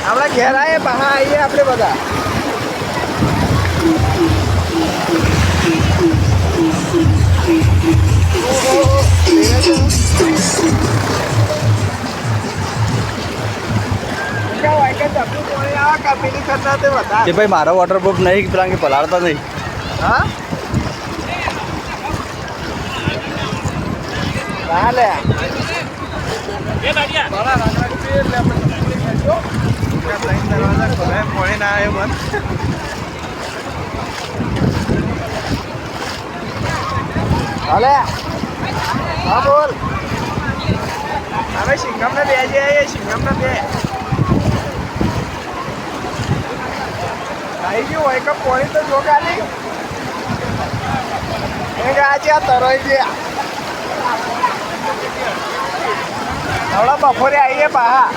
આપણે ઘેર આવીએ બહાર આવીએ આપણે બધા ભાઈ મારો વોટરપ્રૂફ નહીં પેલા કે પલાળતા નહીં હા ચાલે હાલે હા બોલ હવે સિંગમને બે જઈએ સિંગમને બે આવી ગયું હોય કે પોણી તો જો ખાલી આજે આ તરોઈ ગયા હમણાં બપોરે આવીએ પાહા